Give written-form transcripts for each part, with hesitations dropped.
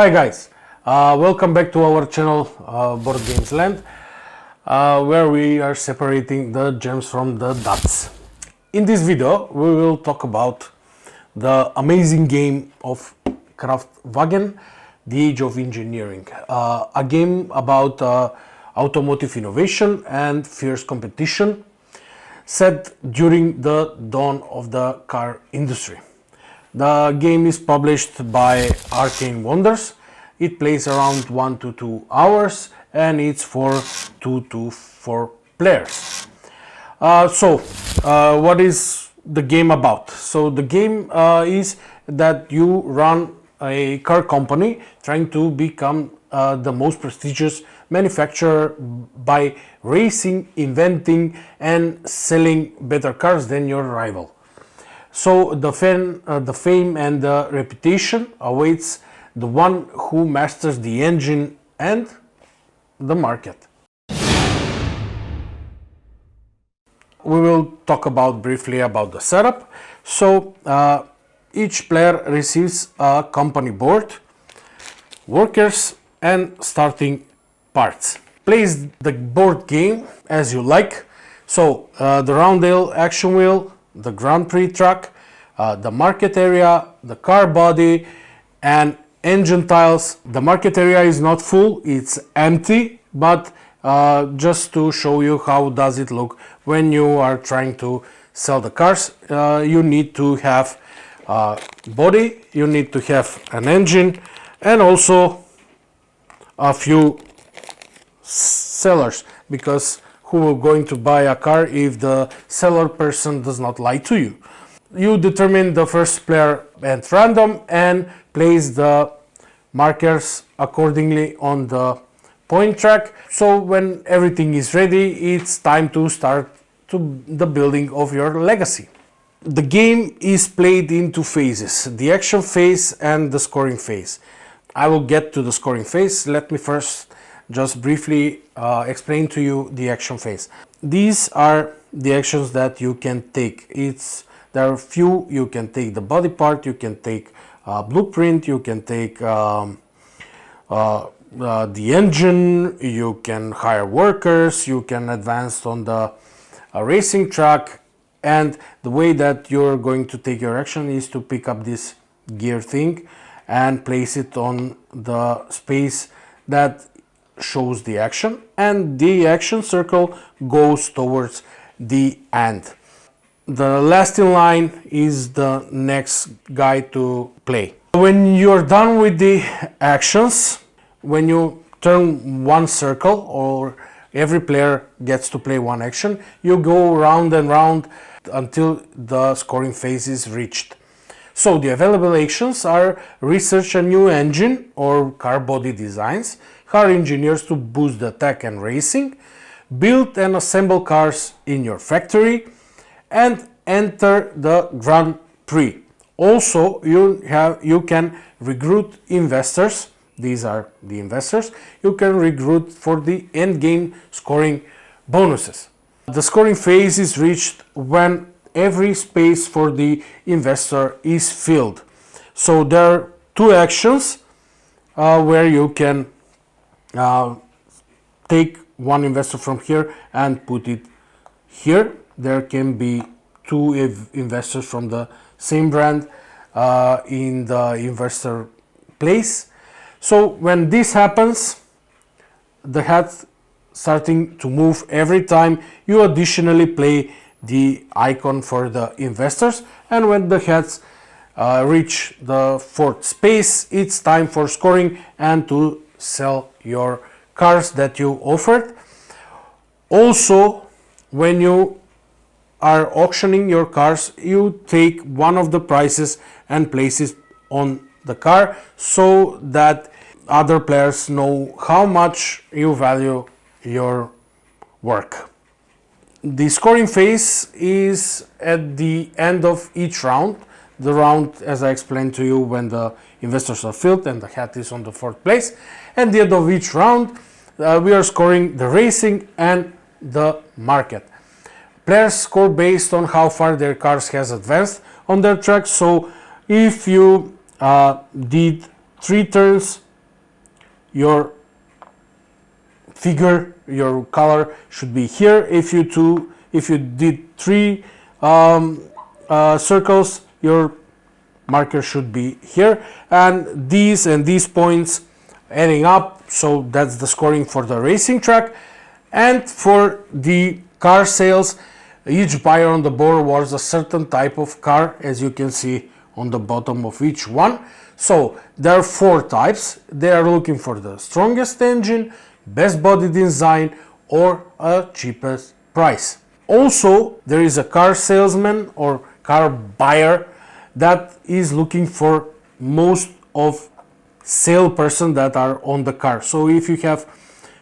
Hi guys, welcome back to our channel Board Games Land, where we are separating the gems from the duds. In this video we will talk about the amazing game of Kraftwagen, The Age of Engineering, a game about automotive innovation and fierce competition set during the dawn of the car industry. The game is published by Arcane Wonders. It plays around 1 to 2 hours and it's for 2 to 4 players. What is the game about? So the game is that you run a car company trying to become the most prestigious manufacturer by racing, inventing and selling better cars than your rival. So the fame and the reputation awaits the one who masters the engine and the market. We will talk briefly about the setup. So each player receives a company board, workers and starting parts. Place the board game as you like. So the roundel action wheel, the Grand Prix track, the market area, the car body and engine tiles. The market area is not full, it's empty, but just to show you how does it look when you are trying to sell the cars. You need to have a body, you need to have an engine and also a few sellers, because who are going to buy a car if the seller person does not lie to you. You determine the first player at random and place the markers accordingly on the point track. So when everything is ready, it's time to start the building of your legacy. The game is played in two phases, the action phase and the scoring phase. I will get to the scoring phase. Let me first just briefly explain to you the action phase. These are the actions that you can take. There are few. You can take the body part, you can take blueprint, you can take the engine, you can hire workers, you can advance on the racing track, and the way that you're going to take your action is to pick up this gear thing and place it on the space that shows the action, and the action circle goes towards the end. The last in line is the next guy to play. When you're done with the actions, when you turn one circle, or every player gets to play one action, you go round and round until the scoring phase is reached. So the available actions are research a new engine or car body designs, hire engineers to boost the tech and racing, build and assemble cars in your factory, and enter the Grand Prix. Also, you can recruit investors. These are the investors. You can recruit for the end game scoring bonuses. The scoring phase is reached when every space for the investor is filled. So there are two actions where you can take one investor from here and put it here. There can be two investors from the same brand in the investor place. So when this happens, the hat starting to move every time you additionally play the icon for the investors, and when the hats reach the fourth space, it's time for scoring and to sell your cars that you offered. Also, when you are auctioning your cars, you take one of the prices and place it on the car so that other players know how much you value your work. The scoring phase is at the end of each round. The round, as I explained to you, when the investors are filled and the hat is on the fourth place. At the end of each round, we are scoring the racing and the market. Players score based on how far their cars has advanced on their track. So if you did 3 turns your figure, your color should be here. If you did three circles, your marker should be here, and these points adding up, so that's the scoring for the racing track. And for the car sales, each buyer on the board was a certain type of car, as you can see on the bottom of each one. So there are four types. They are looking for the strongest engine, best body design, or a cheapest price. Also, there is a car salesman or car buyer that is looking for most of sale person that are on the car. So if you have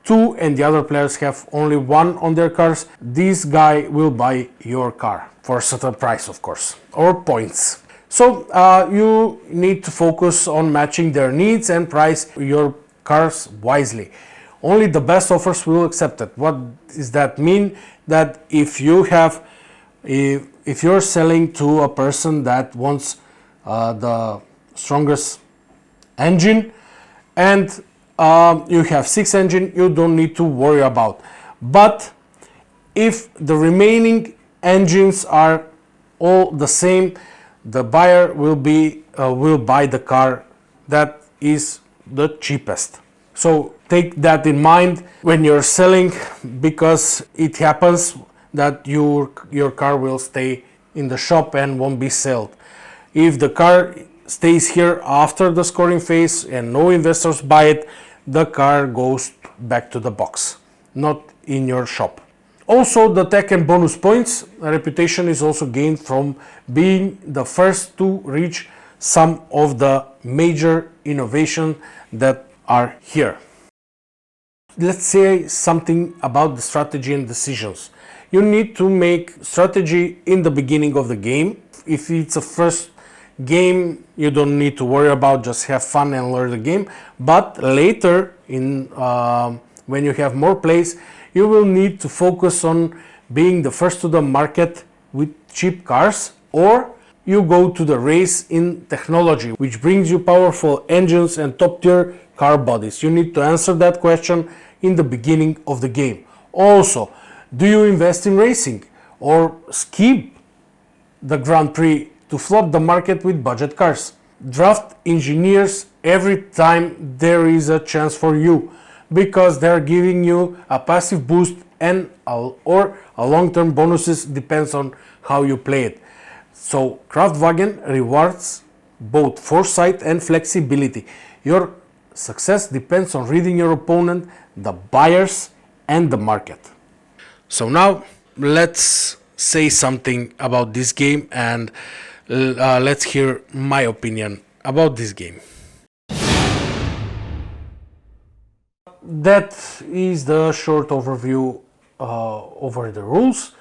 two and the other players have only one on their cars, this guy will buy your car for a certain price, of course, or points. So you need to focus on matching their needs and price your cars wisely. Only the best offers will accept it. What does that mean? That if you're selling to a person that wants the strongest engine, and you have 6 engine, you don't need to worry about. But if the remaining engines are all the same, the buyer will buy the car that is the cheapest. So take that in mind when you're selling, because it happens that your car will stay in the shop and won't be sold. If the car stays here after the scoring phase and no investors buy it, the car goes back to the box, not in your shop. Also, the tech and bonus points reputation is also gained from being the first to reach some of the major innovations that are here. Let's say something about the strategy and decisions. You need to make strategy in the beginning of the game. If it's a first game, you don't need to worry about, just have fun and learn the game. But later, when you have more plays, you will need to focus on being the first to the market with cheap cars, or you go to the race in technology, which brings you powerful engines and top tier car bodies. You need to answer that question in the beginning of the game. Also, do you invest in racing or skip the Grand Prix to flood the market with budget cars? Draft engineers every time there is a chance for you, because they're giving you a passive boost or a long-term bonuses, depends on how you play it. So Kraftwagen rewards both foresight and flexibility. Your success depends on reading your opponent, the buyers, and the market. So now let's say something about this game, and let's hear my opinion about this game. That is the short overview over the rules,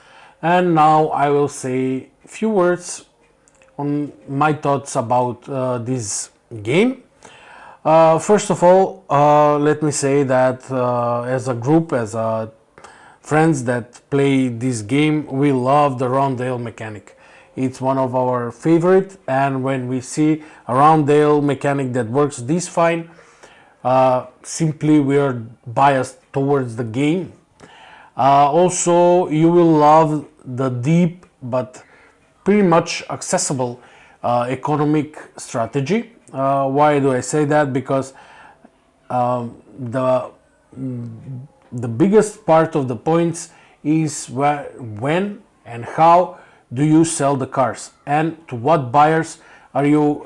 and now I will say a few words on my thoughts about this game. First of all, let me say that as a group, as friends that play this game, we love the roundel mechanic. It's one of our favorite, and when we see a roundel mechanic that works this fine, simply we are biased towards the game. Also, you will love the deep but pretty much accessible economic strategy. Why do I say that? Because the biggest part of the points is when and how do you sell the cars, and to what buyers are you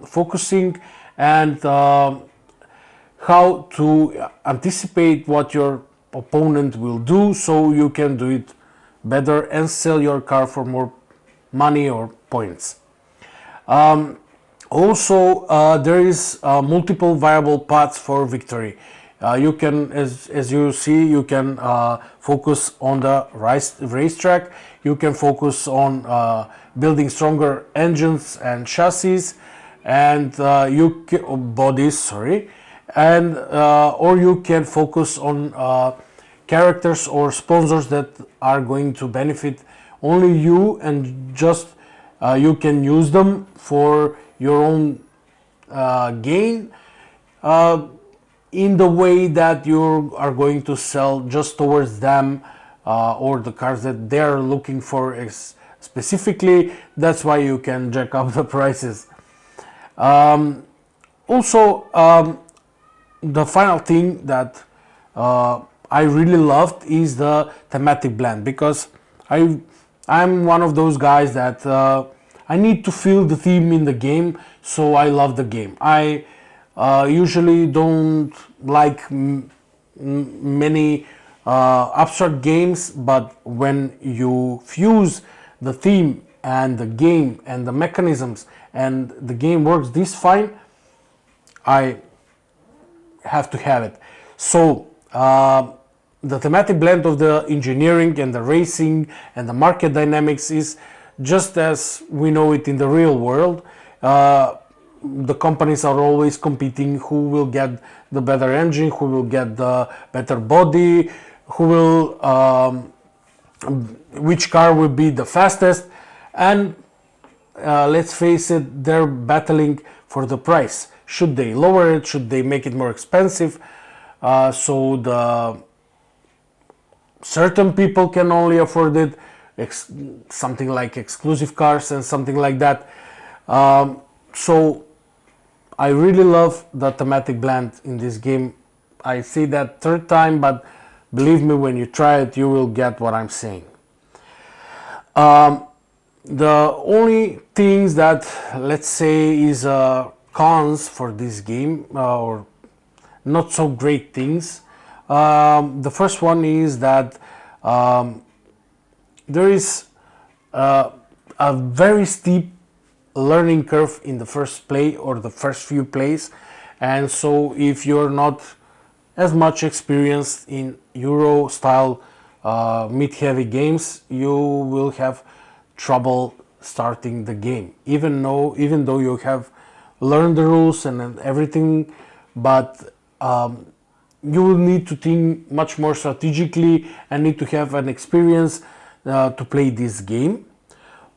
focusing, and how to anticipate what your opponent will do, so you can do it better and sell your car for more money or points. Also, there is multiple viable paths for victory. You can, as you see, you can focus on the racetrack. You can focus on building stronger engines and chassis, and bodies. Sorry, and or you can focus on characters or sponsors that are going to benefit only you, and just you can use them for your own gain. in the way that you are going to sell just towards them, or the cars that they are looking for specifically. That's why you can jack up the prices. Also, the final thing that I really loved is the thematic blend, because I'm one of those guys that I need to feel the theme in the game, so I love the game. I usually don't like many abstract games, but when you fuse the theme and the game and the mechanisms and the game works this fine, I have to have it. So the thematic blend of the engineering and the racing and the market dynamics is just as we know it in the real world. The companies are always competing who will get the better engine, who will get the better body, who will which car will be the fastest, and let's face it, they're battling for the price. Should they lower it? Should they make it more expensive? So the certain people can only afford it, something like exclusive cars and something like that. So I really love the thematic blend in this game. I say that third time, but believe me, when you try it, you will get what I'm saying. The only things that, let's say, is cons for this game, or not so great things. The first one is that there is a very steep learning curve in the first play or the first few plays, and so if you're not as much experienced in Euro style mid-heavy games, you will have trouble starting the game, even though you have learned the rules and everything, but you will need to think much more strategically and need to have an experience to play this game.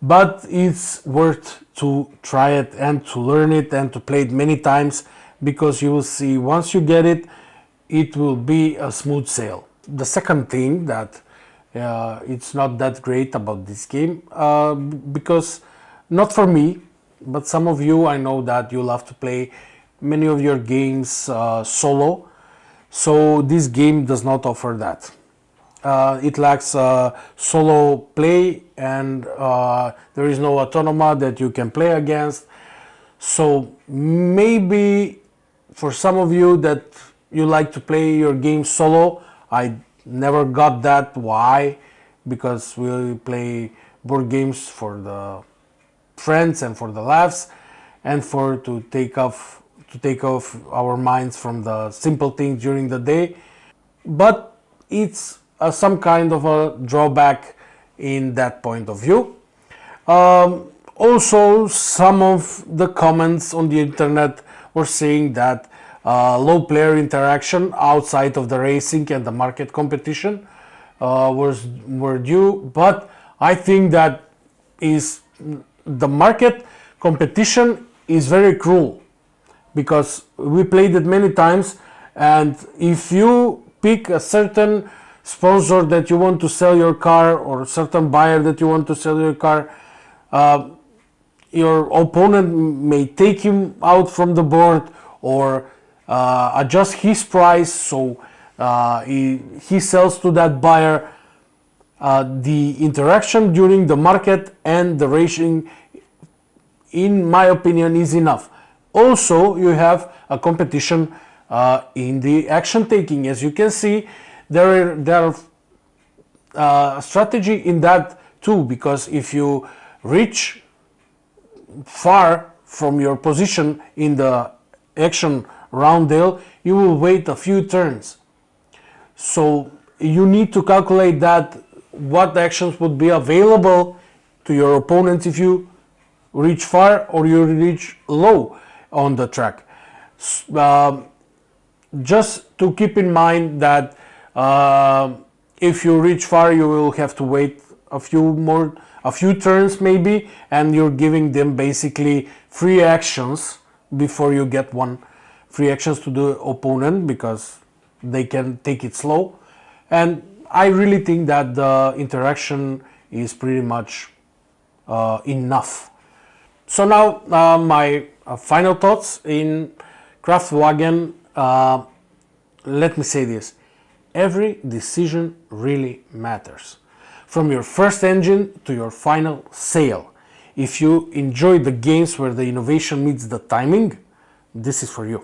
But it's worth to try it and to learn it and to play it many times, because you will see once you get it, it will be a smooth sail. The second thing that it's not that great about this game, because not for me, but some of you, I know that you love to play many of your games solo, so this game does not offer that. It lacks solo play, and there is no autonoma that you can play against. So maybe for some of you that you like to play your game solo, I never got that. Why? Because we play board games for the friends and for the laughs, and for to take off our minds from the simple things during the day. But it's some kind of a drawback in that point of view. Also, some of the comments on the internet were saying that low player interaction outside of the racing and the market competition were due, but I think that is the market competition is very cruel, because we played it many times, and if you pick a certain sponsor that you want to sell your car, or a certain buyer that you want to sell your car, your opponent may take him out from the board, or adjust his price, so he sells to that buyer. The interaction during the market and the racing, in my opinion, is enough. Also, you have a competition in the action taking. As you can see, there are strategy in that too, because if you reach far from your position in the action roundel, you will wait a few turns. So you need to calculate that what actions would be available to your opponents if you reach far or you reach low on the track. Just to keep in mind that if you reach far, you will have to wait a few turns maybe, and you're giving them basically free actions before you get one free actions to the opponent because they can take it slow. And I really think that the interaction is pretty much enough. So now my final thoughts in Kraftwagen. Let me say this. Every decision really matters. From your first engine to your final sale. If you enjoy the games where the innovation meets the timing, this is for you.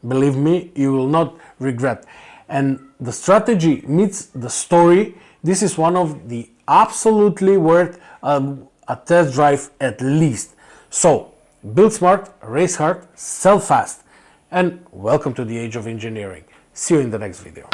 Believe me, you will not regret. And the strategy meets the story. This is one of the absolutely worth a test drive at least. So, build smart, race hard, sell fast, and welcome to the age of engineering. See you in the next video.